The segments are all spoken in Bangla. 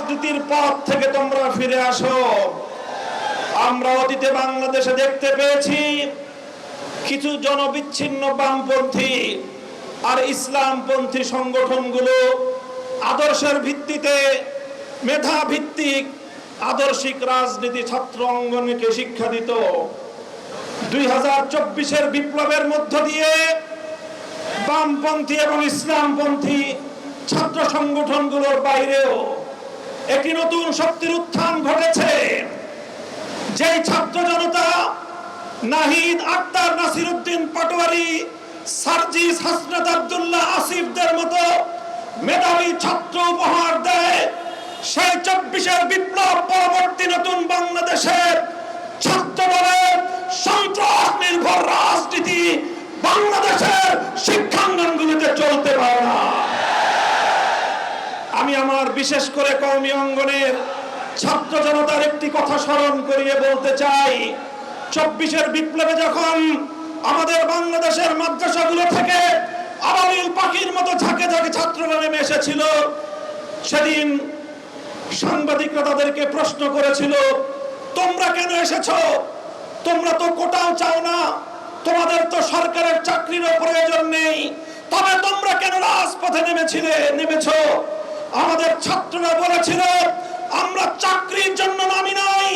রাজনীতির পথ থেকে তোমরা ফিরে আসো। আমরা অতীতে বাংলাদেশে দেখতে পেয়েছি কিছু জনবিচ্ছিন্ন বামপন্থী আর ইসলামপন্থী সংগঠনগুলো আদর্শের ভিত্তিতে মেধা ভিত্তিক আদর্শিক রাজনীতি ছাত্র অঙ্গনকে শিক্ষা দিত। 2024-এর বিপ্লবের মধ্য দিয়ে বামপন্থী এবং ইসলামপন্থী ছাত্র সংগঠনগুলোর বাইরেও একটি নতুন শক্তির উত্থান ঘটেছে। যেই ছাত্র জনতা নাহিদ, আক্তার, নাসিরউদ্দিন পাটোয়ারি, সার্জিস, হাসনাত আব্দুল্লাহ, আসিফদের মতো মেধাবী ছাত্র উপহার দেয়, সেই 24-এর বিপ্লব পরবর্তী নতুন বাংলাদেশের ছাত্র দলের সন্ত্রাস নির্ভর রাজনীতি বাংলাদেশের শিক্ষাঙ্গনগুলিতে চলতে পারে না। আমি আমার বিশেষ করে কওমি অঙ্গনের ছাত্র জনতার একটি কথা স্মরণ করিয়ে বলতে চাই। 24-এর বিপ্লবে যখন আমাদের বাংলাদেশের মাদ্রাসাগুলো থেকে আবাবিল পাখির মতো ঝাঁকে ঝাঁকে ছাত্ররা নেমে এসেছিল, সেদিন সাংবাদিকরা তাদেরকে প্রশ্ন করেছিল, তোমরা কেন এসেছো? তোমরা তো কোটাও চাও না, তোমাদের তো সরকারের চাকরিরও প্রয়োজন নেই, তবে তোমরা কেন রাজপথে নেমেছো? আমাদের ছাত্ররা বলেছিল, আমরা চাকরির জন্য নামি নাই,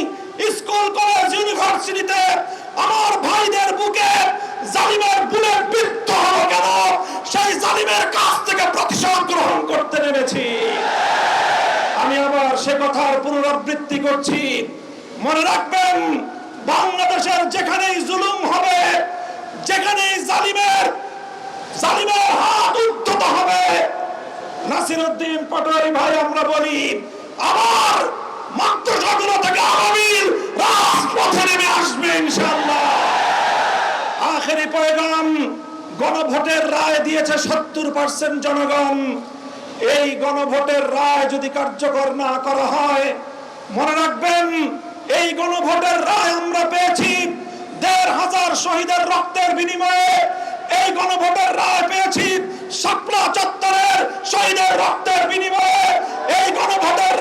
স্কুল কলেজ ইউনিভার্সিটিতে আমার ভাইদের বুকে জালিমের বুলেট বিদ্ধ হলো কেন, সেই জালিমের কাছ থেকে প্রতিশোধ গ্রহণ করতে নেমেছি। আমি আবার সে কথার পুনরাবৃত্তি করছি, মনে রাখবেন, বাংলাদেশের যেখানেই জুলুম হবে, যেখানেই জালিমের হাত উদ্ধত হবে, নাসিরউদ্দিন পাটোয়ারি ভাই আমরা বলি, আবার মাদ্রাসাগুলো থেকে আবাবিল রাজপথে নেমে আসবে ইনশাআল্লাহ। আখেরি পয়গাম, গণভোটের রায় দিয়েছে 70% জনগণ। এই গণভোটের রায় যদি কার্যকর না করা হয়, মনে রাখবেন, এই গণভোটের রায় আমরা পেয়েছি 1,500 শহীদের রক্তের বিনিময়ে। এই গণভোটের রায় পেয়েছি শাপলা চত্বরের শহীদের রক্তের বিনিময়ে। এই গণভোটের